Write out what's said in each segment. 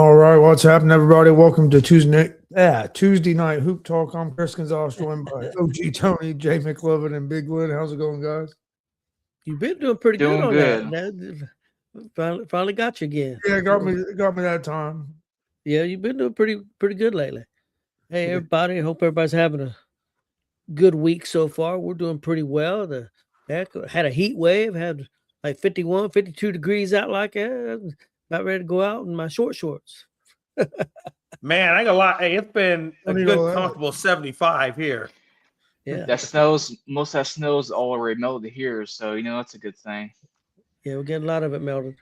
All right, what's happening, everybody? Welcome to Tuesday night Hoop Talk. I'm Chris Gonzalez, joined by OG Tony, Jay McLovin, and Big Lynn. How's it going, guys? You've been doing pretty good Doing on good. that. Finally got you again. Yeah, got me that time. Yeah, you've been doing pretty good lately. Hey, everybody! I hope everybody's having a good week so far. We're doing pretty well. The heck had a heat wave, had like 51, 52 degrees out like that. I was about ready to go out in my shorts. Man, I ain't gonna lie. Hey, it's been a What do you good, know that? comfortable 75 here. Yeah, Most of that snow's already melted here, so that's a good thing. yeah, we're getting a lot of it melted.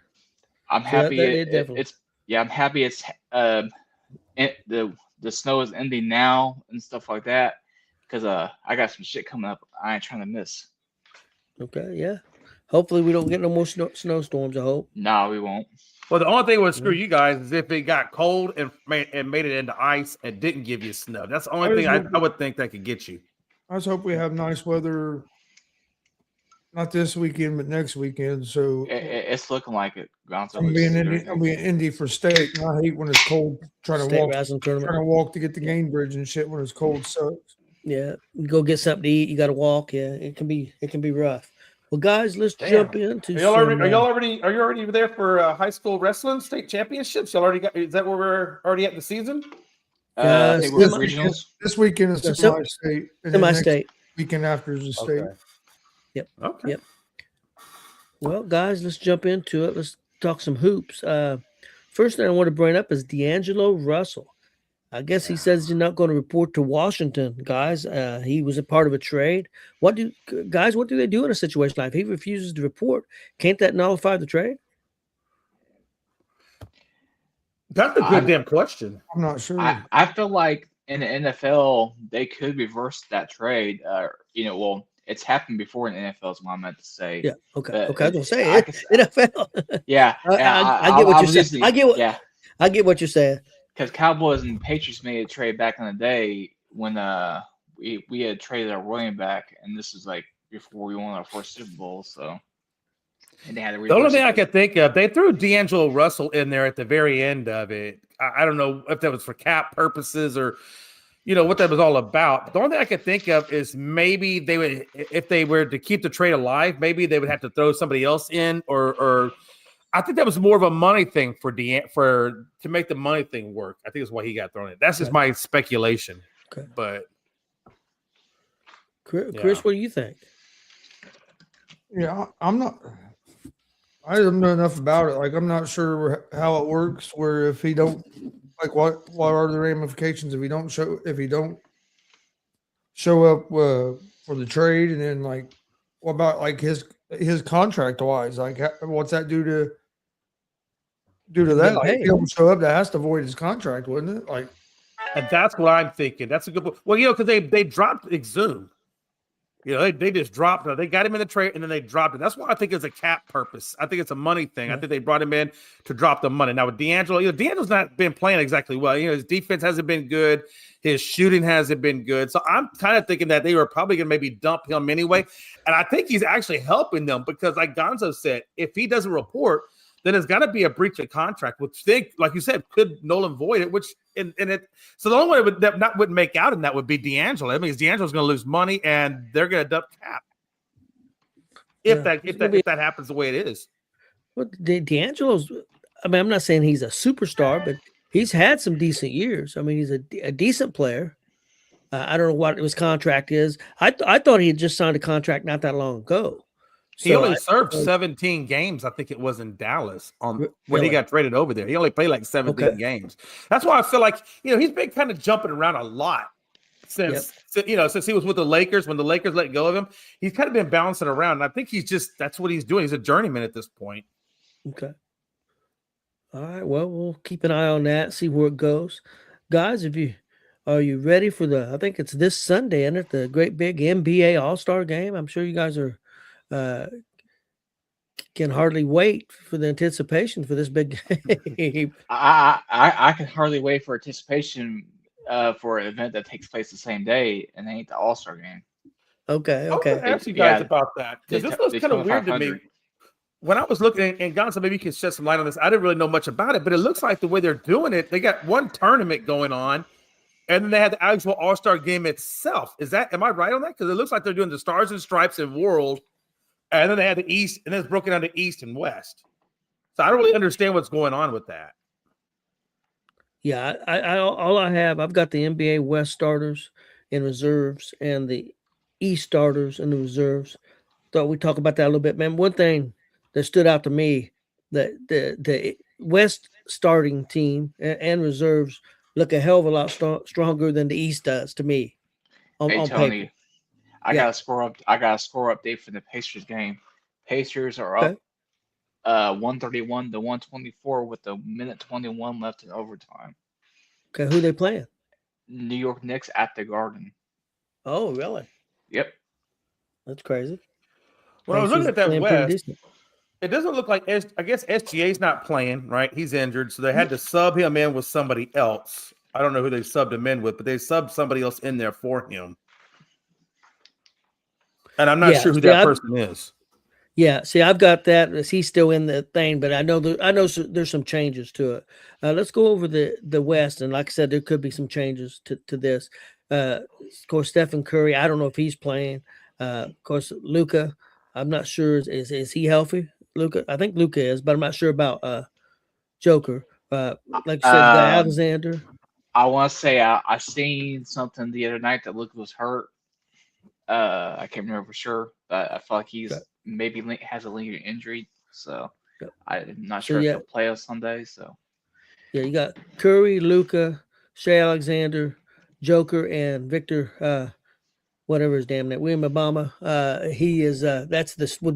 I'm So happy definitely. I'm happy the snow is ending now and stuff like that because I got some shit coming up I ain't trying to miss. Okay, yeah. Hopefully we don't get no more snowstorms. I hope. Nah, we won't. Well, the only thing would screw you guys is if it got cold and made it into ice and didn't give you snow. That's the only thing I would think that could get you. I just hope we have nice weather, not this weekend, but next weekend. So It's looking like it. Gonzo. I'm being Indy for state, and I hate when it's cold. Trying to walk to get the Gain Bridge and shit when it's cold. So yeah, you go get something to eat. You got to walk. Yeah, it can be rough. Well, guys, let's jump into. Are you already there for high school wrestling state championships? Y'all already got? Is that where we're already at the season? I think we're regionals. This weekend is semi-state. Semi-state. Weekend after is the state. Okay. Yep. Okay. Yep. Well, guys, let's jump into it. Let's talk some hoops. First thing I want to bring up is D'Angelo Russell. I guess he says he's not going to report to Washington, guys. He was a part of a trade. What do they do in a situation like if he refuses to report? Can't that nullify the trade? That's a good damn question. I'm not sure. I feel like in the NFL they could reverse that trade. Well, it's happened before in the NFL is what I meant to say. Yeah. Okay. But okay. I was gonna say it. NFL. Yeah. I get what you're saying. I get what you're saying. Because Cowboys and Patriots made a trade back in the day when we had traded our running back, and this is like before we won our first Super Bowl. So, and they had the only thing I could think of, they threw D'Angelo Russell in there at the very end of it. I don't know if that was for cap purposes or what that was all about. But the only thing I could think of is maybe they would, if they were to keep the trade alive, maybe they would have to throw somebody else in or I think that was more of a money thing to make the money thing work. I think that's why he got thrown in. That's just my speculation. Okay. But Chris, what do you think? Yeah, I don't know enough about it. Like, I'm not sure how it works. Where if he don't, like, what are the ramifications if he don't show up for the trade, and then like, what about like his contract wise? Like, what's that do to that? Like, if he don't show up, that has to void his contract, wouldn't it? Like, and that's what I'm thinking. That's a good point. Well, because they dropped Exum. They just dropped it. They got him in the trade, and then they dropped it. That's why I think it's a cap purpose. I think it's a money thing. I think they brought him in to drop the money. Now with D'Angelo, D'Angelo's not been playing exactly well. His defense hasn't been good. His shooting hasn't been good. So I'm kind of thinking that they were probably going to maybe dump him anyway. And I think he's actually helping them because, like Gonzo said, if he doesn't report, then it's got to be a breach of contract, which they, like you said, could null and void it. So the only way that wouldn't make out in that would be D'Angelo. I mean, D'Angelo's going to lose money, and they're going to dump cap if that happens the way it is. Well, D'Angelo's. I mean, I'm not saying he's a superstar, but he's had some decent years. I mean, he's a decent player. I don't know what his contract is. I thought he had just signed a contract not that long ago. He only served 17 games, I think it was in Dallas when he got traded over there. He only played like 17 games. That's why I feel like, he's been kind of jumping around a lot since he was with the Lakers. When the Lakers let go of him, he's kind of been bouncing around. And I think that's what he's doing. He's a journeyman at this point. Okay. All right. Well, we'll keep an eye on that, see where it goes. Guys, are you ready for I think it's this Sunday, isn't it? The great big NBA All-Star game. I'm sure you guys are can hardly wait for the anticipation for this big game. I can hardly wait for anticipation for an event that takes place the same day, and it ain't the All-Star game. Okay. I ask you guys about that because this was kind of weird to me. when I was looking, and Gonzo, maybe you can shed some light on this. I didn't really know much about it, but it looks like the way they're doing it, they got one tournament going on, and then they had the actual All-Star game itself. Am I right on that? Because it looks like they're doing the Stars and Stripes and World, and then they had the East, and then it's broken down to East and West. So I don't really understand what's going on with that. Yeah, I've got the NBA West starters and reserves and the East starters and the reserves. Thought we'd talk about that a little bit, man. One thing that stood out to me, that the West starting team and reserves look a hell of a lot stronger than the East does to me on Hey paper. Tony, I Yeah. got a score up. I got a score update for the Pacers game. Pacers are Okay. up 131 to 124 with a minute 21 left in overtime. Okay, who they playing? New York Knicks at the Garden. Oh, really? Yep. That's crazy. When I was looking Pacers at that playing pretty West, decent. it doesn't look like I guess SGA's not playing, right? He's injured, so they had to sub him in with somebody else. I don't know who they subbed him in with, but they subbed somebody else in there for him. And I'm not Yeah, sure who see, that person is. Yeah, see, I've got that. He's still in the thing, but I know there's some changes to it. Let's go over the West, and like I said, there could be some changes to this. Of course, Stephen Curry. I don't know if he's playing. Of course, Luka. I'm not sure. Is he healthy? Luka. I think Luka is, but I'm not sure about Joker. Like you said, you got Um, Alexander. I want to say I seen something the other night that Luka was hurt. I can't remember for sure, but I feel like he's Okay. maybe has a lingering injury, so Yep. I'm not So sure if yeah, he'll play on Sunday. So yeah, you got Curry, Luka, Shea Alexander, Joker, and Victor. Whatever his damn name, William Obama. He is. That's this was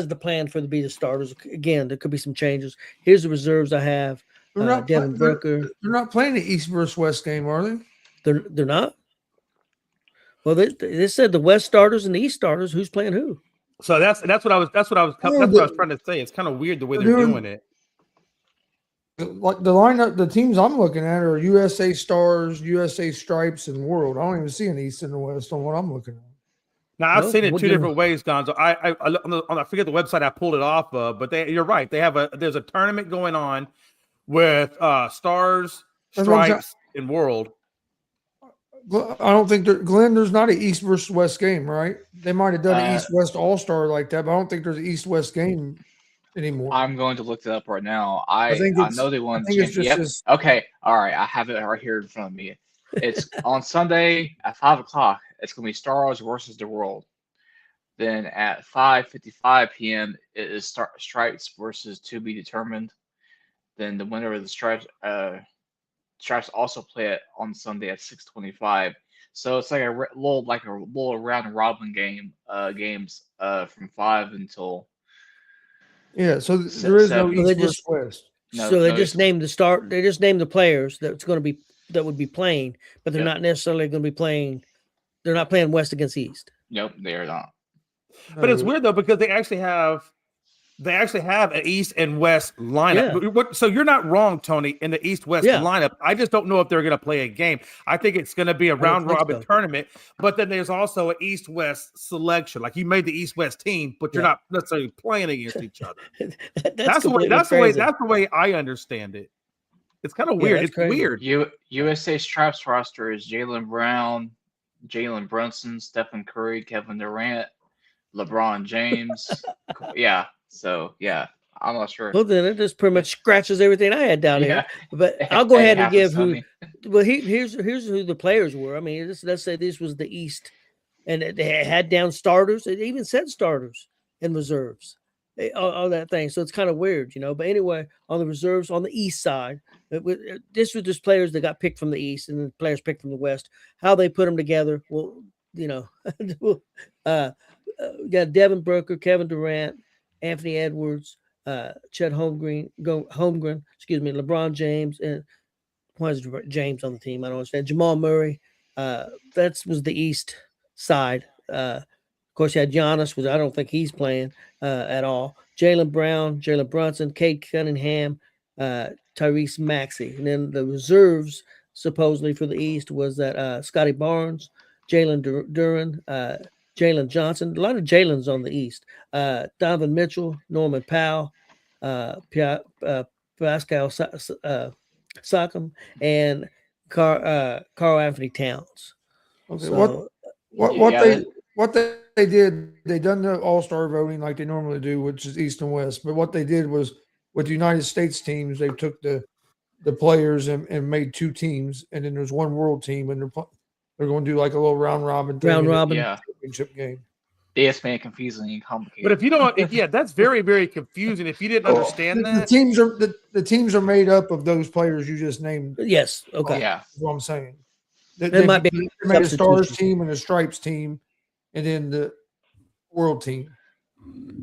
the plan for the starters. Again, there could be some changes. Here's the reserves I have. Devin Booker. They're not playing the East versus West game, are they? They're not. Well, they said the West starters and the East starters. Who's playing who? So that's what I was trying to say. It's kind of weird the way they're doing it. Like the lineup, the teams I'm looking at are USA Stars, USA Stripes, and World. I don't even see an East and the West on what I'm looking at. Now I've Well, seen it we'll two give different ways, Gonzo. I forget the website I pulled it off of, but you're right. There's a tournament going on with Stars, That's what I'm saying. Stripes, and World. I don't think Glenn. There's not an East versus West game, right? They might have done an Uh, East West All Star like that, but I don't think there's an East West game anymore. I'm going to look it up right now. I think I it's. know they I won the think it's championship. just Yep. this. Okay. All right. I have it right here in front of me. It's on Sunday at 5 o'clock. It's going to be Stars versus the World. Then at 5:55 p.m. it is Stripes versus to be determined. Then the winner of the Stripes also play it on Sunday at 6:25. So it's like a little round robin games from 5 until Yeah, so there is no 7. So they East versus just West. No, so they no, just named the start. They just named the players that would be playing, but they're Yep. not necessarily going to be playing. They're not playing West against East. Nope, they are not. But it's weird though because they actually have an East and West lineup. So you're not wrong, Tony, in the East West lineup. I just don't know if they're going to play a game. I think it's going to be a round robin tournament, but then there's also an East West selection. Like you made the East West team, but you're not necessarily playing against each other. That's the way I understand it. It's kind of weird. It's weird. USA Stripes roster is Jaylen Brown, Jalen Brunson, Stephen Curry, Kevin Durant, LeBron James. Yeah. So yeah, I'm not sure. Well, then it just pretty much scratches everything I had down here. But I'll go ahead and give who. Well, here's who the players were. I mean, let's say this was the East, and they had down starters. It even said starters and reserves, all that thing. So it's kind of weird, you know. But anyway, on the reserves on the East side, this was just players that got picked from the East and then players picked from the West. How they put them together, well, you know, we got Devin Booker, Kevin Durant, Anthony Edwards, Chet Holmgren, LeBron James, and why is James on the team? I don't understand. Jamal Murray. That was the East side. Of course, you had Giannis, which I don't think he's playing at all. Jaylen Brown, Jalen Brunson, Cade Cunningham, Tyrese Maxey. And then the reserves, supposedly for the East, was that Scotty Barnes, Jalen Duran, Jalen Johnson. A lot of Jalen's on the East. Donovan Mitchell, Norman Powell, Pascal Siakam, and Carl Anthony Towns. Okay, So, Yeah, what they did, they done the All-Star voting like they normally do, which is East and West. But what they did was with the United States teams, they took the players and made two teams, and then there's one world team, and they're going to do like a little round robin thing, round and then robin. yeah. championship game. They just made it confusing and complicated. But if you don't, yeah, that's very, very confusing. If you didn't understand The that, teams are made up of those players you just named. Yes. Okay. yeah, Is what I'm saying. There might be They made a Stars substitution. team and a Stripes team, and then the world team.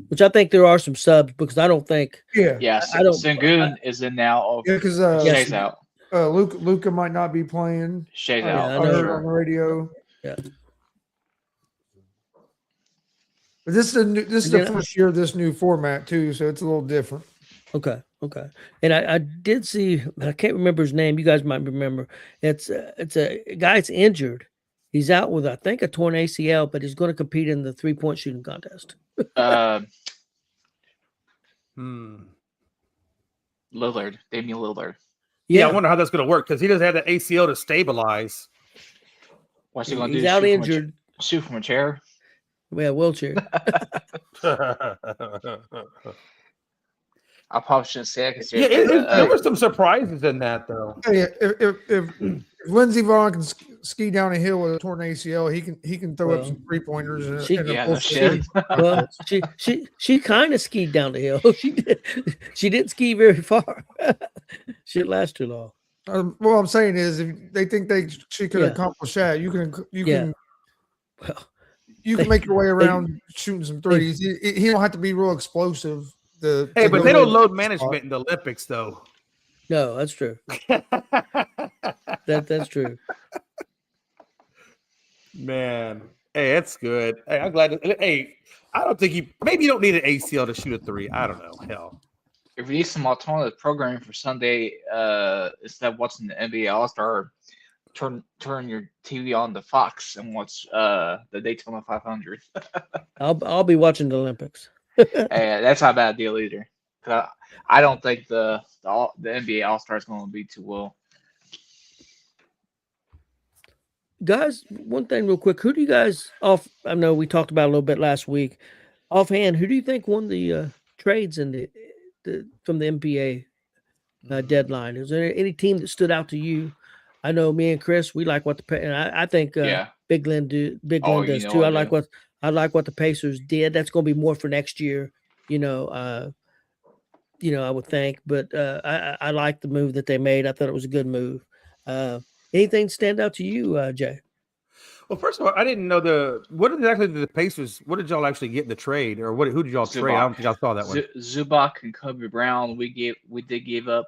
Which I think there are some subs because I don't think Yeah, yeah. I don't- Sengun is in now. Oh, yeah, because Shay's out. Luca might not be playing. Shay's I out. I I know. heard on the radio. Yeah. But this is the first year of this new format too, so it's a little different. Okay. And I did see, I can't remember his name. You guys might remember. It's a guy that's injured. He's out with, I think, a torn ACL, but he's going to compete in the 3-point shooting contest. Lillard, Damian Lillard. yeah, I wonder how that's going to work because he doesn't have the ACL to stabilize. What's he going to do? He's out Shoot injured. Shoot from a chair? Yeah, wheelchair. I probably shouldn't say it because Yeah, there were some surprises in that though. Hey, if Lindsey Vaughn can ski down a hill with a torn ACL, he can throw up some 3-pointers. Yeah, no shit. Well, she kind of skied down the hill. She didn't ski very far. She didn't last too long. What I'm saying is, if they think she could Yeah. accomplish that, you can Well, you can make your way around shooting some threes. He don't have to be real explosive. Hey, to but go they don't in. load management in the Olympics though. no, that's true. That's true. Man, hey, that's good. Hey, I'm glad. Hey, I don't think maybe you don't need an ACL to shoot a 3. I don't know. Hell, If you need some alternative programming for Sunday, instead of watching the NBA All-Star, turn your TV on to Fox and watch the Daytona 500. I'll be watching the Olympics. Hey, that's not a bad deal either. 'Cause I don't think the NBA All-Star is going to be too well. Guys, one thing real quick. Who do you guys I know we talked about it a little bit last week. Offhand, who do you think won the trades in the from the NBA deadline? Is there any team that stood out to you? I know me and Chris, we like what and I think Yeah. Big Glenn does you know too. I I like what the Pacers did. That's going to be more for next year, I would think. But I like the move that they made. I thought it was a good move. Anything stand out to you, Jay? well, first of all, I didn't know what exactly did the Pacers? What did y'all actually get in the trade, or who did y'all trade? I don't think I saw that one. Zubac and Kobe Brown. We did give up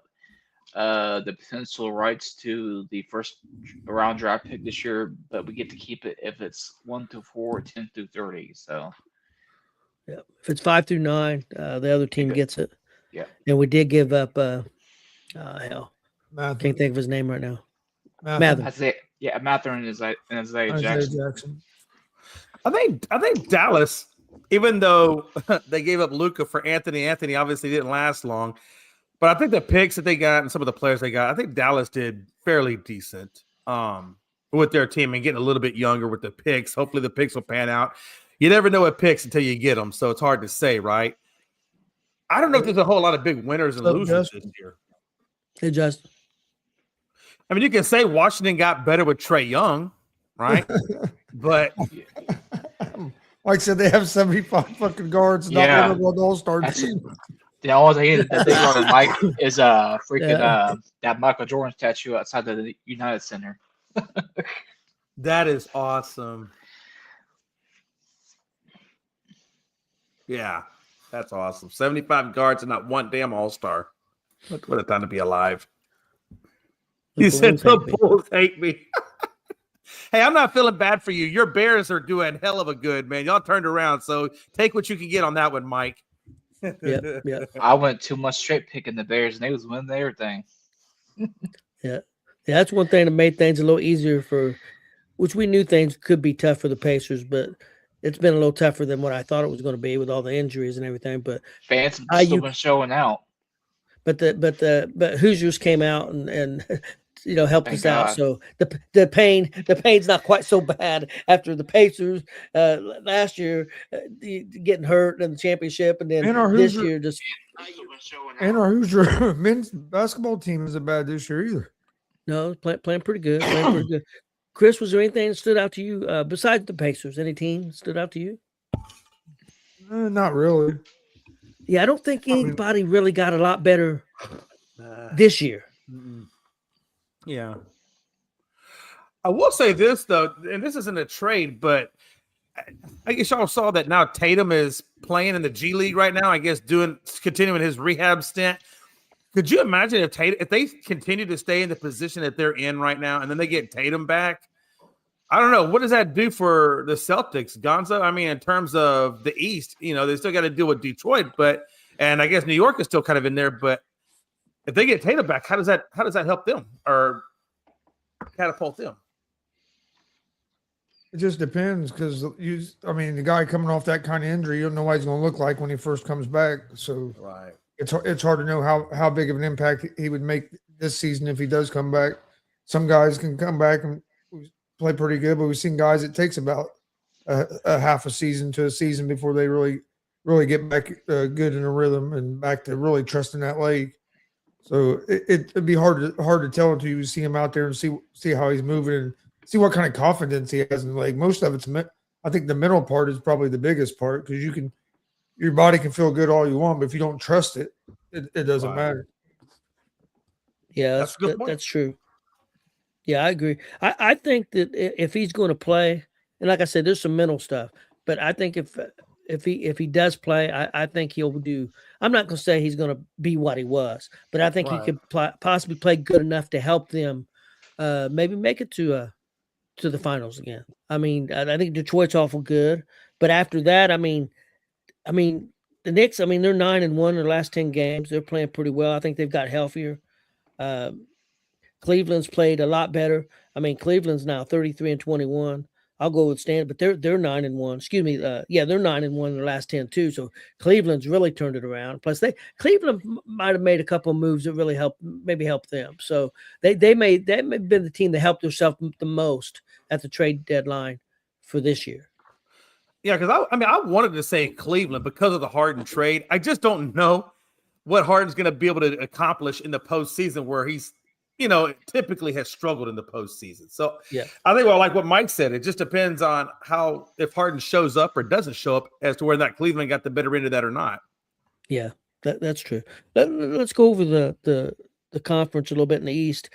the potential rights to the first round draft pick this year, but we get to keep it if it's 1 through 4, 10 through 30. So Yeah, if it's 5 through 9, the other team gets it. Yeah. And we did give up. Hell, Mathurin. can't think of his name right now. Mathurin. Mathurin and Isaiah Isaiah Jackson. Jackson. I think Dallas, even though they gave up Luca for Anthony obviously didn't last long. But I think the picks that they got and some of the players they got, I think Dallas did fairly decent with their team and getting a little bit younger with the picks. Hopefully the picks will pan out. You never know what picks until you get them, so it's hard to say, right? I don't know if there's a whole lot of big winners and losers this year. Hey, Justin. I mean, you can say Washington got better with Trae Young, right? But Like I said, they have 75 fucking guards. Yeah. Not one of the All-Star That's- team. The only thing that they brought in Mike is freaking that Michael Jordan statue outside the United Center. that is awesome. Yeah, that's awesome. 75 guards and not one damn All-Star. What a time to be alive. You said the Bulls hate me. Hey, I'm not feeling bad for you. Your Bears are doing hell of a good, man. Y'all turned around, so take what you can get on that one, Mike. Yeah. I went too much straight picking the Bears, and they was winning everything. Yeah, that's one thing that made things a little easier which we knew things could be tough for the Pacers, but it's been a little tougher than what I thought it was going to be with all the injuries and everything. But Fans have IU still been showing out. but Hoosiers came out and helped Thank us out. God. So the pain's not quite so bad after the Pacers last year getting hurt in the championship, and then And our this Hoosier year just and our Hoosier men's basketball team isn't bad this year either. playing pretty good. Playing pretty good. Chris, was there anything that stood out to you besides the Pacers? Any team stood out to you? Not really. Yeah, I don't think anybody really got a lot better this year. Yeah. I will say this, though, and this isn't a trade, but I guess y'all saw that now Tatum is playing in the G League right now, I guess continuing his rehab stint. Could you imagine if they continue to stay in the position that they're in right now and then they get Tatum back? I don't know. What does that do for the Celtics, Gonzo? I mean, in terms of the East, they still got to deal with Detroit, and I guess New York is still kind of in there, but if they get Tatum back, how does that help them or catapult them? It just depends because the guy coming off that kind of injury, you don't know what he's going to look like when he first comes back. So Right. It's hard to know how big of an impact he would make this season if he does come back. Some guys can come back and play pretty good, but we've seen guys it takes about a half a season to a season before they really get back good in a rhythm and back to really trusting that leg. So it'd be hard to tell until you see him out there and see how he's moving and see what kind of confidence he has in the leg. Most of it's I think the mental part is probably the biggest part because your body can feel good all you want, but if you don't trust it, it doesn't matter. Yeah, That's a good point. That's true. Yeah, I agree. I think that if he's going to play, and like I said, there's some mental stuff, but I think if he does play, I think he'll do. I'm not going to say he's going to be what he was, but I think he could possibly play good enough to help them maybe make it to the finals again. I mean, I think Detroit's awful good, but after that, I mean, the Knicks. I mean, they're 9-1 in their last 10 games. They're playing pretty well. I think they've got healthier. Cleveland's played a lot better. I mean, Cleveland's now 33-21. I'll go with Stan, but they're 9-1. Excuse me. They're 9-1 in their last 10 too. So Cleveland's really turned it around. Plus, Cleveland might have made a couple of moves that really help them. So they may have been the team that helped themselves the most at the trade deadline for this year. Yeah, because I wanted to say Cleveland because of the Harden trade. I just don't know what Harden's going to be able to accomplish in the postseason where he's, typically has struggled in the postseason. So yeah, I think, like what Mike said, it just depends on if Harden shows up or doesn't show up as to whether that Cleveland got the better end of that or not. Yeah, that's true. Let's go over the conference a little bit in the East.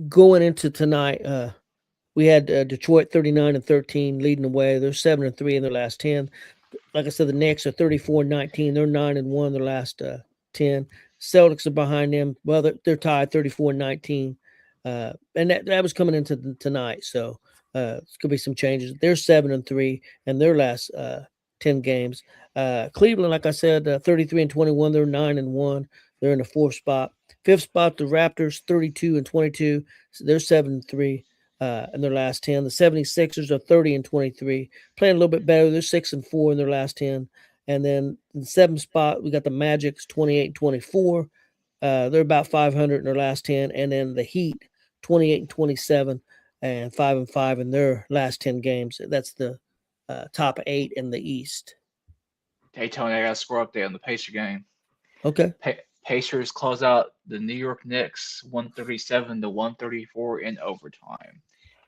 Going into tonight, we had Detroit 39-13 leading the way. They're 7-3 in their last 10. Like I said, the Knicks are 34-19. They're 9-1 in their last 10. Celtics are behind them. Well, they're tied 34-19. And that was coming into tonight. So it's going to be some changes. They're 7-3 in their last 10 games. Cleveland, like I said, 33-21. They're 9-1. They're in the fourth spot. Fifth spot, the Raptors, 32-22. So they're 7-3. In their last 10. The 76ers are 30-23, playing a little bit better. They're 6-4 in their last 10. And then in the seventh spot, we got the Magics 28-24. They're about 500 in their last 10. And then the Heat 28-27 and 5-5 in their last 10 games. That's the top 8 in the East. Hey, Tony, I got a score update on the Pacer game. Okay. Pacers close out the New York Knicks 137-134 in overtime.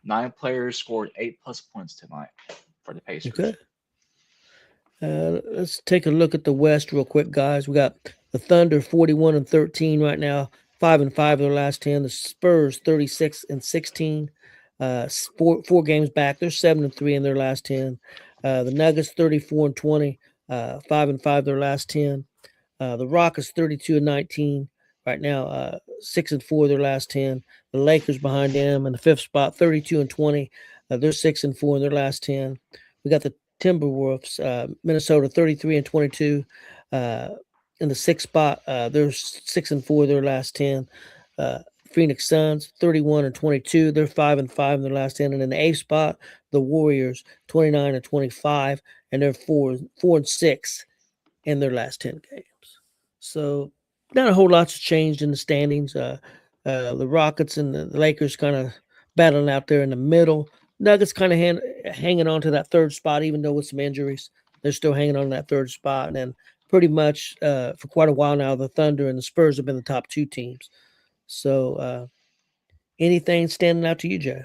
9 players scored 8+ points tonight for the Pacers. Okay. Let's take a look at the West real quick, guys. We got the Thunder 41-13 right now, 5-5 in their last 10. The Spurs 36-16, 4 games back. They're 7-3 in their last 10. The Nuggets 34-20, 5-5 their last 10. The Rockets 32-19 right now, 6-4 their last 10. The Lakers behind them in the fifth spot, 32-20. They're 6-4 in their last 10. We got the Timberwolves, Minnesota 33-22 in the sixth spot. They're 6-4 their last 10. Phoenix Suns, 31-22. They're 5-5 in their last 10. And in the eighth spot, the Warriors, 29-25, and they're 4-6 in their last 10 games. So not a whole lot's changed in the standings. The Rockets and the Lakers kind of battling out there in the middle. Nuggets kind of hanging on to that third spot, even though with some injuries, they're still hanging on to that third spot. And then pretty much for quite a while now, the Thunder and the Spurs have been the top two teams. So anything standing out to you, Jay?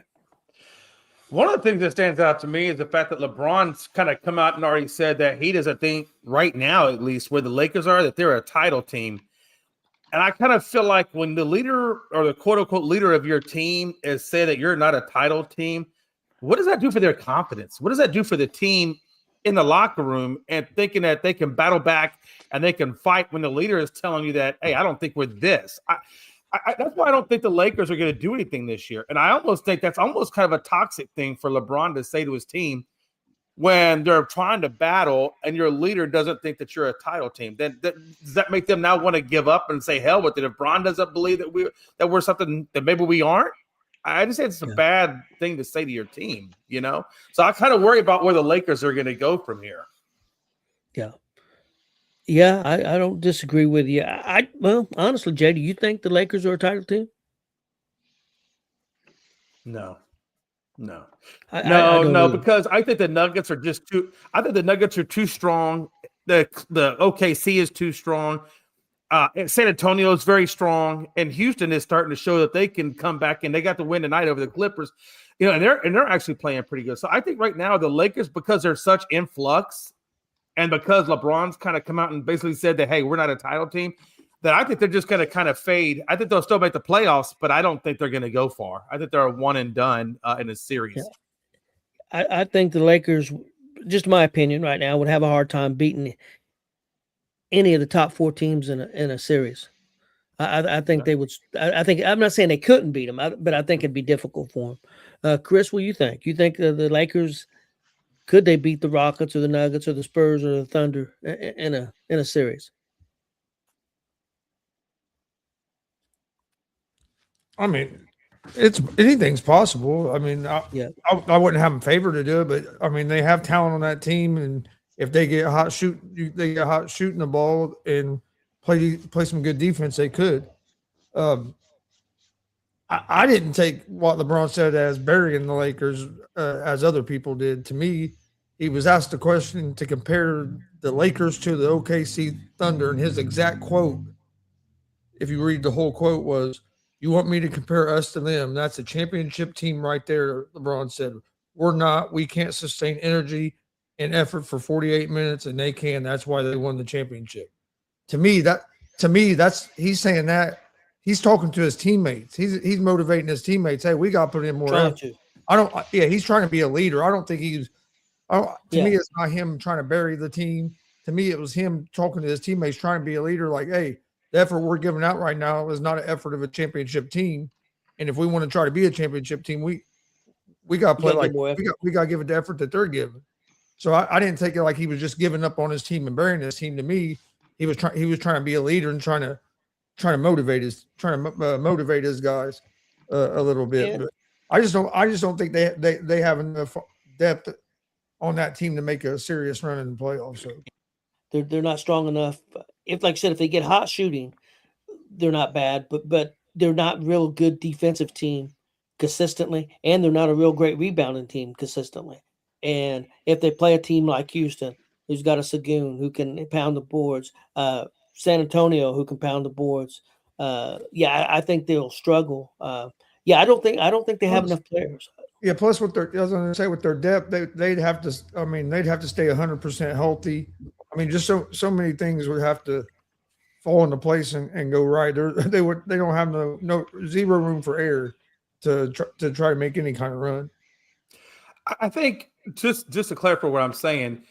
One of the things that stands out to me is the fact that LeBron's kind of come out and already said that he doesn't think right now, at least where the Lakers are, that they're a title team. And I kind of feel like when the leader or the quote unquote leader of your team is saying that you're not a title team, what does that do for their confidence? What does that do for the team in the locker room and thinking that they can battle back and they can fight when the leader is telling you that, hey, I don't think we're this. That's why I don't think the Lakers are going to do anything this year. And I almost think that's almost kind of a toxic thing for LeBron to say to his team when they're trying to battle and your leader doesn't think that you're a title team. Then does that make them now want to give up and say, hell with it? If Bron doesn't believe that we're something that maybe we aren't, I just say it's a bad thing to say to your team, you know? So I kind of worry about where the Lakers are going to go from here. Yeah. Yeah, I don't disagree with you. Well, honestly, Jay, do you think the Lakers are a title team? No. No, because I think the Nuggets are just too. I think the Nuggets are too strong. The OKC is too strong. And San Antonio is very strong, and Houston is starting to show that they can come back, and they got the win tonight over the Clippers. You know, and they're actually playing pretty good. So I think right now the Lakers, because they're such influx, and because LeBron's kind of come out and basically said that, hey, we're not a title team, that I think they're just going to kind of fade. I think they'll still make the playoffs, but I don't think they're going to go far. I think they're a one and done in a series. Yeah. I think the Lakers, just my opinion right now, would have a hard time beating any of the top four teams in a series. I think they would. I think I'm not saying they couldn't beat them, but I think it'd be difficult for them. Chris, what do you think? You think the Lakers, could they beat the Rockets or the Nuggets or the Spurs or the Thunder in a series? I mean, anything's possible. I mean, I wouldn't have them favored to do it, but I mean, they have talent on that team, and if they get hot shooting the ball and play some good defense, they could. I didn't take what LeBron said as burying the Lakers as other people did. To me, he was asked a question to compare the Lakers to the OKC Thunder, and his exact quote, if you read the whole quote, was, "You want me to compare us to them? That's a championship team right there," LeBron said. "We're not. We can't sustain energy and effort for 48 minutes, and they can. That's why they won the championship." To me, that's he's saying that he's talking to his teammates. He's motivating his teammates. Hey, we got to put in more effort. He's trying to be a leader. I don't think me, it's not him trying to bury the team. To me, it was him talking to his teammates, trying to be a leader. Like, hey, the effort we're giving out right now is not an effort of a championship team. And if we want to try to be a championship team, we got to play like we got to give it the effort that they're giving. So I didn't take it like he was just giving up on his team and burying his team. To me, he was trying to be a leader and trying to motivate his guys a little bit. Yeah. But I just don't think they have enough depth on that team to make a serious run in the playoffs. So they're not strong enough. If, like I said, if they get hot shooting, they're not bad, but they're not real good defensive team consistently, and they're not a real great rebounding team consistently. And if they play a team like Houston, who's got a Sagoon who can pound the boards, San Antonio who can pound the boards, I think they'll struggle. I don't think they have enough players. Yeah, plus with their, I was going to say, with their depth, they'd have to stay 100% healthy. I mean, just so many things would have to fall into place and go right. They don't have no zero room for error to try to make any kind of run. I think just to clarify what I'm saying,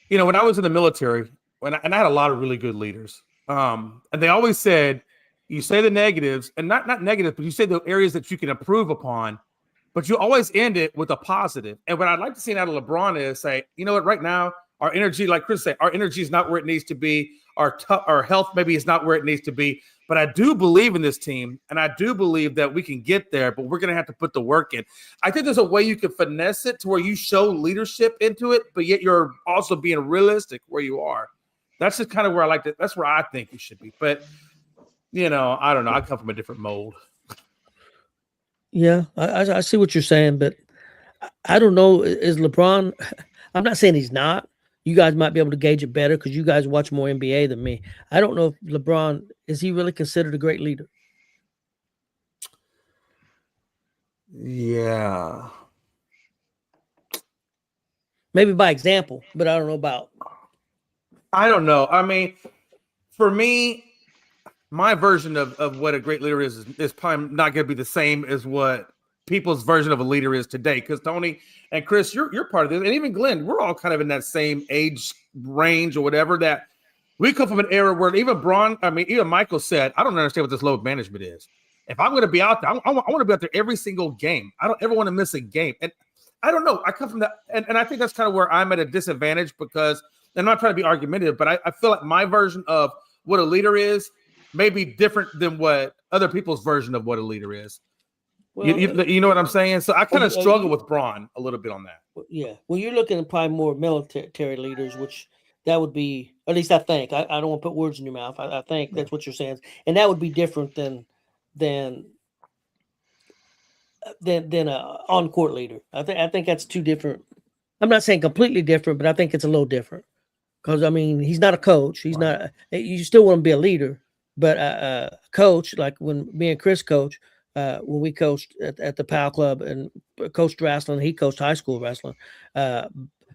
you know, when I was in the military, and I had a lot of really good leaders, and they always said, you say the negatives, and not negatives, but you say the areas that you can improve upon, but you always end it with a positive. And what I'd like to see out of LeBron is say, you know what, right now Our energy, like Chris said, our energy is not where it needs to be. Our health maybe is not where it needs to be. But I do believe in this team, and I do believe that we can get there, but we're going to have to put the work in. I think there's a way you can finesse it to where you show leadership into it, but yet you're also being realistic where you are. That's just kind of where I like to – that's where I think we should be. But, I don't know. I come from a different mold. Yeah, I see what you're saying, but I don't know. Is LeBron – I'm not saying he's not. You guys might be able to gauge it better because you guys watch more NBA than me. I don't know if LeBron – is he really considered a great leader? Yeah. Maybe by example, but I don't know about. I don't know. I mean, for me, my version of what a great leader is probably not going to be the same as what people's version of a leader is today. Because Tony and Chris, you're part of this, and even Glenn, we're all kind of in that same age range or whatever. That we come from an era where even Michael said, "I don't understand what this load management is. If I'm going to be out there, I want to be out there every single game. I don't ever want to miss a game." And I don't know. I come from that, and I think that's kind of where I'm at a disadvantage because I'm not trying to be argumentative, but I feel like my version of what a leader is may be different than what other people's version of what a leader is. Well, you know what I'm saying? So I kind of struggle with Braun a little bit on that. Yeah. Well, you're looking at probably more military leaders, which that would be, at least I think. I don't want to put words in your mouth. I think that's what you're saying, and that would be different than a on-court leader. I think that's two different. I'm not saying completely different, but I think it's a little different because he's not a coach. He's not. You still want to be a leader, but a coach, like when me and Chris coach, when we coached at the PAL Club and coached wrestling, he coached high school wrestling. Of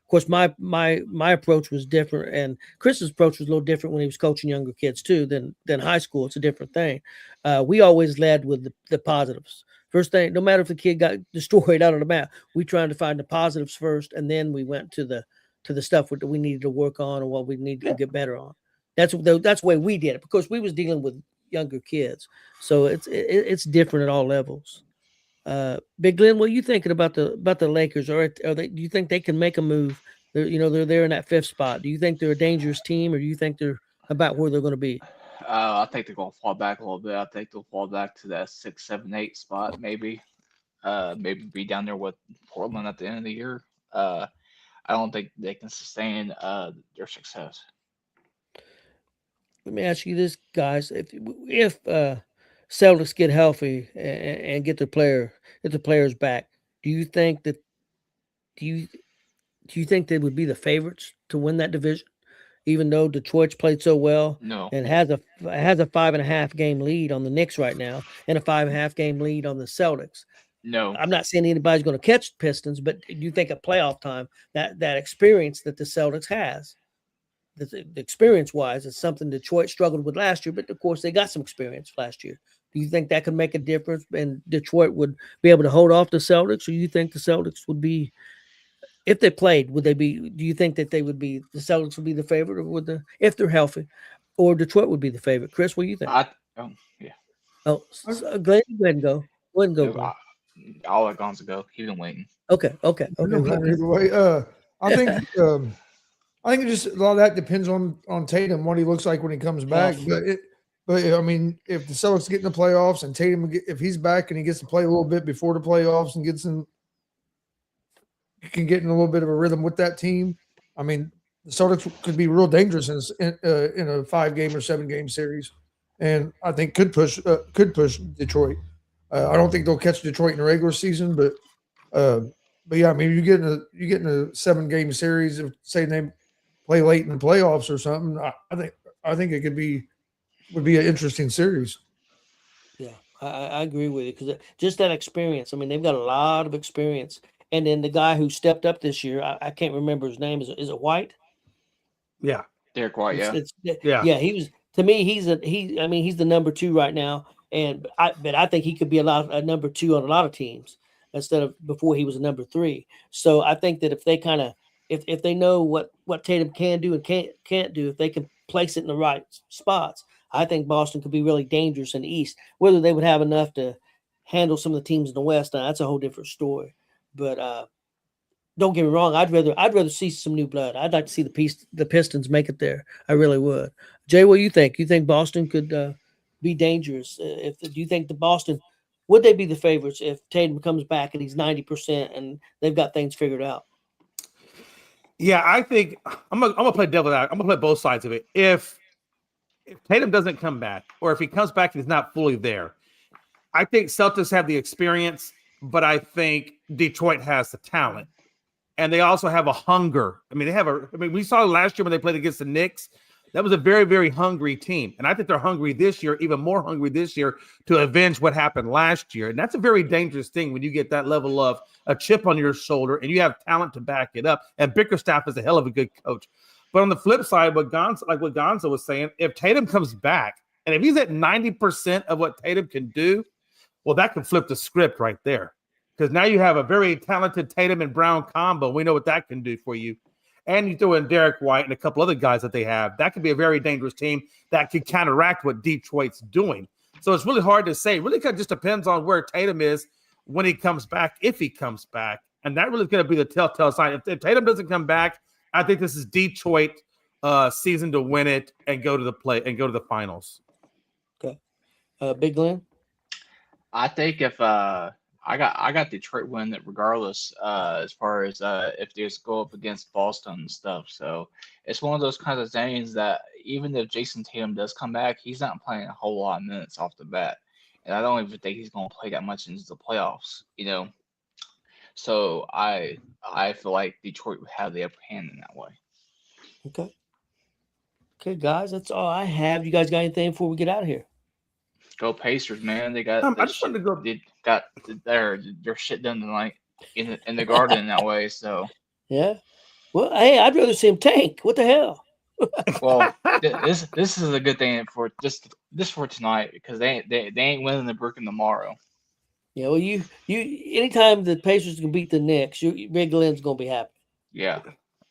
course, my approach was different, and Chris's approach was a little different when he was coaching younger kids too than high school. It's a different thing. We always led with the positives. First thing, no matter if the kid got destroyed out on the map, we tried to find the positives first, and then we went to the stuff that we needed to work on or what we needed to get better on. That's the way we did it because we was dealing with younger kids, so it's different at all levels. Big Glenn, what are you thinking about the Lakers? Or do you think they can make a move? They're there in that fifth spot. Do you think they're a dangerous team, or do you think they're about where they're going to be? I think they're gonna fall back a little bit. I think they'll fall back to that 6, 7, 8 spot, maybe. Maybe be down there with Portland at the end of the year. I don't think they can sustain their success. Let me ask you this, guys: if Celtics get healthy and get the players back, do you think they would be the favorites to win that division? Even though Detroit's played so well No. and has a 5.5 game lead on the Knicks right now and a 5.5 game lead on the Celtics. No. I'm not saying anybody's going to catch the Pistons, but do you think at playoff time that experience that the Celtics has, the experience wise, is something Detroit struggled with last year, but of course they got some experience last year. Do you think that could make a difference and Detroit would be able to hold off the Celtics, or you think the Celtics would be, if they played, do you think that the Celtics would be the favorite, or if they're healthy, or Detroit would be the favorite? Chris, what do you think? Yeah. Oh, so Glenn, go ahead and go. Go ahead and go, Glenn. I'll let Gonzo go. He's been waiting. Okay. Either way, I think just a lot of that depends on Tatum, what he looks like when he comes back. But if the Celtics get in the playoffs and Tatum, if he's back and he gets to play a little bit before the playoffs and can get in a little bit of a rhythm with that team, the Celtics could be real dangerous in a 5-game or 7-game series, and I think could push Detroit. I don't think they'll catch Detroit in the regular season, but yeah, you get in a 7-game series. If say they play late in the playoffs or something, I think it would be an interesting series. Yeah, I agree with you because just that experience. They've got a lot of experience. And then the guy who stepped up this year, I can't remember his name. Is it White? Yeah, Derek White. Yeah. He was, to me. He's the number 2 right now, but I think he could be a number 2 on a lot of teams instead of before he was a number 3. So I think that if they if they know what Tatum can do and can't do, if they can place it in the right spots, I think Boston could be really dangerous in the East. Whether they would have enough to handle some of the teams in the West, now that's a whole different story. But don't get me wrong. I'd rather see some new blood. I'd like to see the Pistons make it there. I really would. Jay, what do you think? You think Boston could be dangerous? Do you think the Boston would they be the favorites if Tatum comes back and he's 90% and they've got things figured out? Yeah, I think I'm gonna play devil out. I'm gonna play both sides of it. If Tatum doesn't come back, or if he comes back and he's not fully there, I think Celtics have the experience, but I think Detroit has the talent. And they also have a hunger. I mean, we saw last year when they played against the Knicks. That was a very, very hungry team. And I think they're hungry this year, even more hungry this year, to avenge what happened last year. And that's a very dangerous thing when you get that level of a chip on your shoulder and you have talent to back it up. And Bickerstaff is a hell of a good coach. But on the flip side, what Gonzo was saying, if Tatum comes back, and if he's at 90% of what Tatum can do, well, that can flip the script right there. Because now you have a very talented Tatum and Brown combo. We know what that can do for you. And you throw in Derek White and a couple other guys that they have. That could be a very dangerous team that could counteract what Detroit's doing. So it's really hard to say. It really kind of just depends on where Tatum is when he comes back, if he comes back. And that really is going to be the telltale sign. If Tatum doesn't come back, I think this is Detroit season to win it and go to the finals. Okay. Big Glenn? I think if I got Detroit winning it regardless, as far as if they just go up against Boston and stuff. So it's one of those kinds of things that even if Jason Tatum does come back, he's not playing a whole lot of minutes off the bat. And I don't even think he's going to play that much into the playoffs, So I feel like Detroit would have the upper hand in that way. Okay. Okay, guys, that's all I have. You guys got anything before we get out of here? Go Pacers, man! They got I just wanted to go. They got their shit done tonight in the Garden in that way. So yeah. Well, hey, I'd rather see him tank. What the hell? Well, this is a good thing for just for tonight because they ain't winning the Brooklyn tomorrow. Yeah. Well, you anytime the Pacers can beat the Knicks, Big Glenn's gonna be happy. Yeah.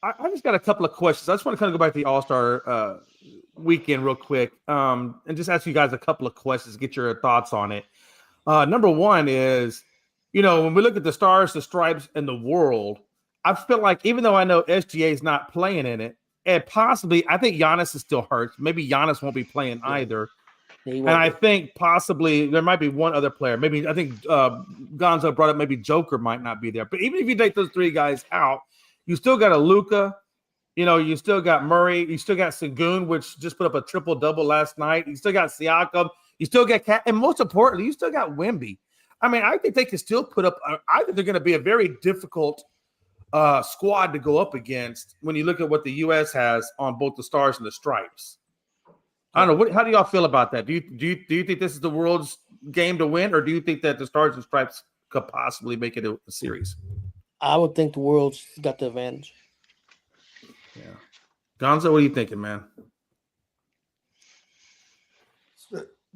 I just got a couple of questions. I just want to kind of go back to the All-Star weekend real quick and just ask you guys a couple of questions, get your thoughts on it. Number one is, when we look at the Stars, the Stripes, and the World, I feel like even though I know SGA is not playing in it, and possibly I think Giannis is still hurt. Maybe Giannis won't be playing either. And I think possibly there might be one other player. Maybe I think Gonzo brought up maybe Joker might not be there. But even if you take those three guys out, you still got a Luka, you still got Murray, you still got Sengun, which just put up a triple-double last night. You still got Siakam, you still got Cat, and most importantly, you still got Wemby. I mean, I think they can still put up I think they're going to be a very difficult squad to go up against when you look at what the U.S. has on both the Stars and the Stripes. I don't know. How do y'all feel about that? Do you think this is the World's game to win, or do you think that the Stars and Stripes could possibly make it a series? I would think the World's got the advantage. Yeah. Gonzo, what are you thinking, man?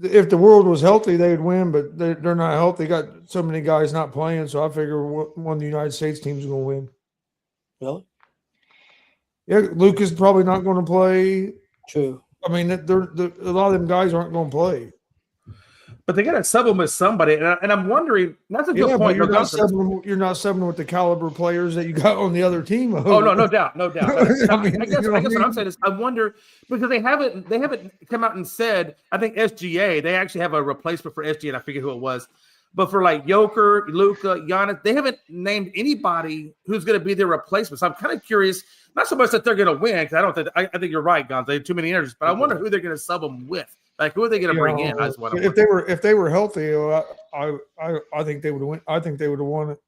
If the World was healthy, they would win, but they're not healthy. They got so many guys not playing, so I figure one of the United States teams is going to win. Really? Yeah, Luka's probably not going to play. True. I mean, a lot of them guys aren't going to play. But they got to supplement with somebody, and I'm wondering. That's a good point. You're not subbing with the caliber players that you got on the other team. Oh no doubt. I guess what I'm saying is I wonder because they haven't come out and said. I think SGA they actually have a replacement for SGA, and I forget who it was. But for like Joker, Luka, Giannis, they haven't named anybody who's going to be their replacement. So I'm kind of curious. Not so much that they're going to win because I think you're right, Gonzo. They have too many injuries, but I wonder who they're going to sub them with. Like, who are they going to bring in? If they were healthy, I think they would have won. I think they would have won it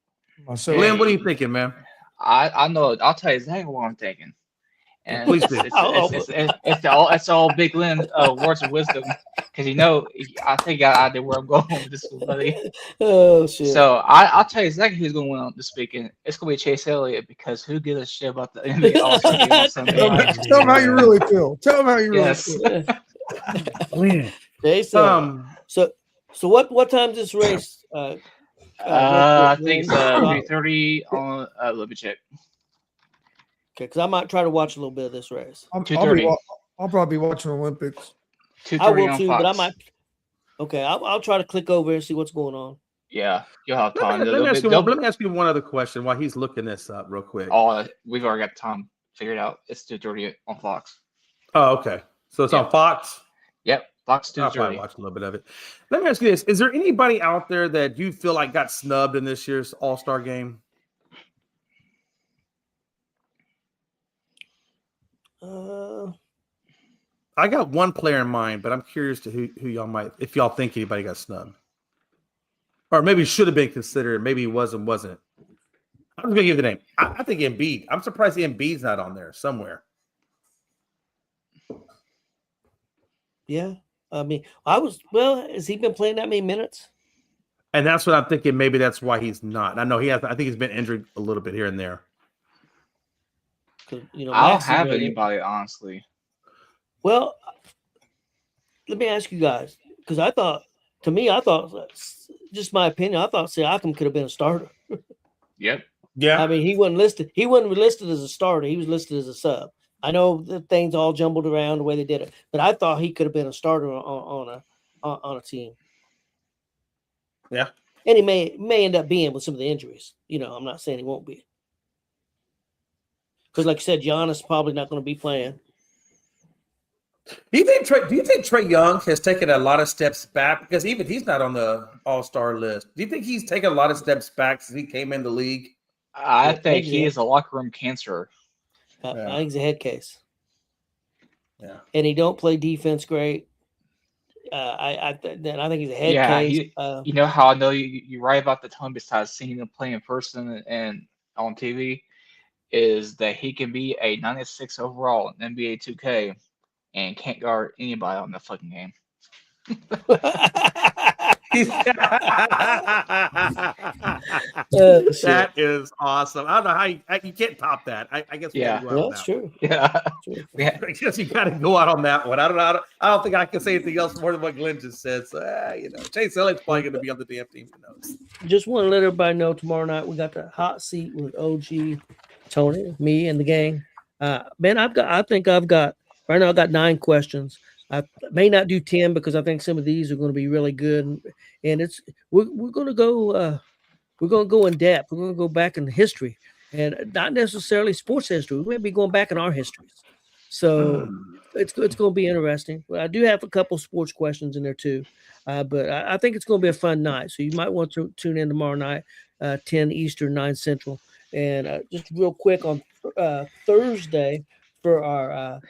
myself. Lynn, what are you thinking, man? I know. I'll tell you exactly what I'm thinking. And please do. It's all Big Lynn words of wisdom because I think I idea where I'm going with this, buddy. Oh shit! So I'll tell you exactly who's going to win this weekend. It's going to be Chase Elliott because who gives a shit about the NBA All-Star game on Sunday? Tell them how you really feel. Tell them how you really feel. Jason, so what time is this race? I think it's 3:30 on. Let me check. Okay, because I might try to watch a little bit of this race. I'll probably be watching Olympics. I will too, but I might. Okay, I'll try to click over and see what's going on. Yeah, you'll have Let time. me, let, me ask you let me ask you one other question while he's looking this up real quick. We've already got time figured out. It's 2:30 on Fox. Oh, okay. So it's on Fox? Yep, Fox I'll probably 2:30. watch a little bit of it. Let me ask you this. Is there anybody out there that you feel like got snubbed in this year's All-Star game? I got one player in mind, but I'm curious to who y'all might, if y'all think anybody got snubbed. Or maybe should have been considered. Maybe he wasn't. I'm just going to give you the name. I think Embiid. I'm surprised Embiid's not on there somewhere. Yeah. I mean, has he been playing that many minutes? And that's what I'm thinking. Maybe that's why he's not. I know he has. I think he's been injured a little bit here and there. I don't have anybody, honestly. Well, let me ask you guys, because I thought, just my opinion, I thought Siakam could have been a starter. Yep. Yeah. I mean, he wasn't listed. He wasn't listed as a starter. He was listed as a sub. I know the things all jumbled around the way they did it, but I thought he could have been a starter on a team. Yeah. And he may end up being with some of the injuries. I'm not saying he won't be. Because, like you said, Giannis is probably not going to be playing. Do you think Trey Young has taken a lot of steps back? Because even he's not on the All-Star list. Do you think he's taken a lot of steps back since he came in the league? I think he is a locker room cancer. I think he's a head case. Yeah. And he don't play defense great. I think he's a head case. You know how I know you're right about the tone besides seeing him play in person and on TV is that he can be a 96 overall in NBA 2K and can't guard anybody on the fucking game. That is awesome. I don't know how you can't top that. I guess we got to go out on that. True. Yeah. I guess you got to go out on that one. I don't think I can say anything else more than what Glenn just said. So, Chase Elliott's probably going to be on the damn team. Who knows? Just want to let everybody know tomorrow night we got the hot seat with OG, Tony, me, and the gang. Man, I think I've got 9 questions. I may not do 10 because I think some of these are going to be really good, and we're going to go in depth. We're going to go back in history, and not necessarily sports history. We may be going back in our histories, so it's going to be interesting. But I do have a couple sports questions in there too, but I think it's going to be a fun night. So you might want to tune in tomorrow night, 10 Eastern, 9 Central, and just real quick on Thursday for our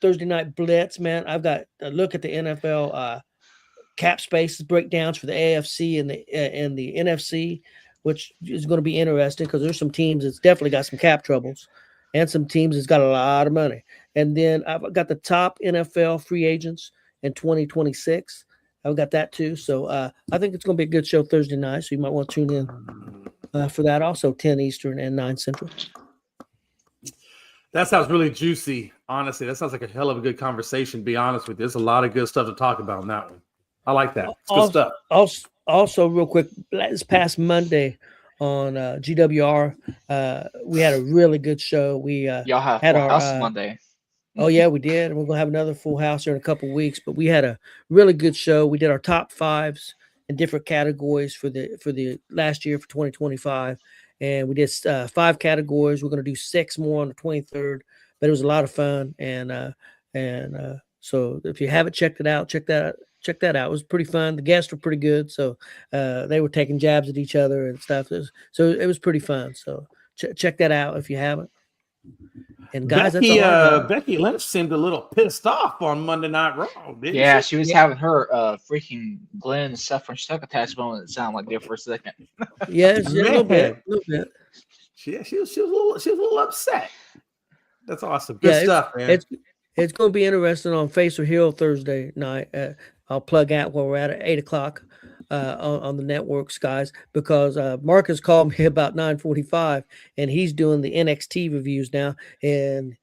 Thursday night blitz, man. I've got a look at the NFL cap spaces breakdowns for the AFC and the NFC, which is going to be interesting because there's some teams that's definitely got some cap troubles, and some teams that's got a lot of money. And then I've got the top NFL free agents in 2026. I've got that too. So I think it's going to be a good show Thursday night. So you might want to tune in for that. Also 10 Eastern and 9 Central. That sounds really juicy. Honestly, that sounds like a hell of a good conversation. To be honest with you, there's a lot of good stuff to talk about on that one. I like that. It's good stuff. Also, real quick, this past Monday on GWR, we had a really good show. We y'all had our house Monday. Oh yeah, we did. We're gonna have another full house here in a couple of weeks. But we had a really good show. We did our top 5s in different categories for the last year for 2025. And we did 5 categories. We're going to do 6 more on the 23rd, but it was a lot of fun. And so if you haven't checked it out, check that out. It was pretty fun. The guests were pretty good. So they were taking jabs at each other and stuff. So it was pretty fun. So check that out if you haven't. And guys, Becky Lynch seemed a little pissed off on Monday Night Raw. Yeah, she was having her freaking Glenn suffering succotash moment. It sounded like there for a second. Yeah, a little bit. She was a little upset. That's awesome. Good stuff, man. It's going to be interesting on Face or Hero Thursday night. I'll plug out where we're at 8:00 on the networks, guys, because Marcus called me about 9:45, and he's doing the NXT reviews now. And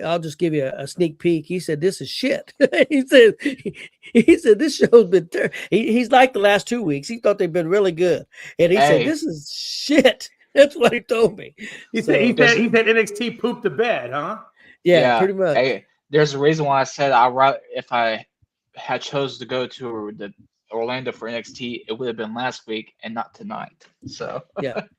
I'll just give you a sneak peek. He said, "This is shit." he said, "This show's been terrible." He's like the last 2 weeks. He thought they've been really good, and he said, "This is shit." That's what he told me. He said NXT pooped the bed, huh? Yeah, pretty much. Hey, there's a reason why I said if I had chose to go to the Orlando for NXT, it would have been last week and not tonight. So Yep.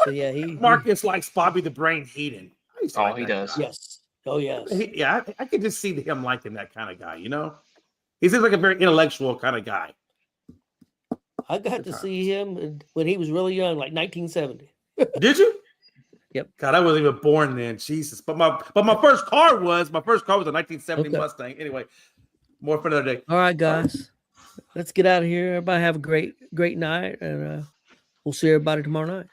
So yeah, he Marcus likes Bobby the Brain Heenan. I used to Oh, like he that does. guy. yes. Oh yes. I could just see him liking that kind of guy. You know, he seems like a very intellectual kind of guy. I got to see him when he was really young, like 1970. Did you? Yep. God, I wasn't even born then. Jesus. But my first car was a 1970 Okay. Mustang. Anyway, more for another day. All right, guys. Let's get out of here. Everybody have a great night, and we'll see everybody tomorrow night.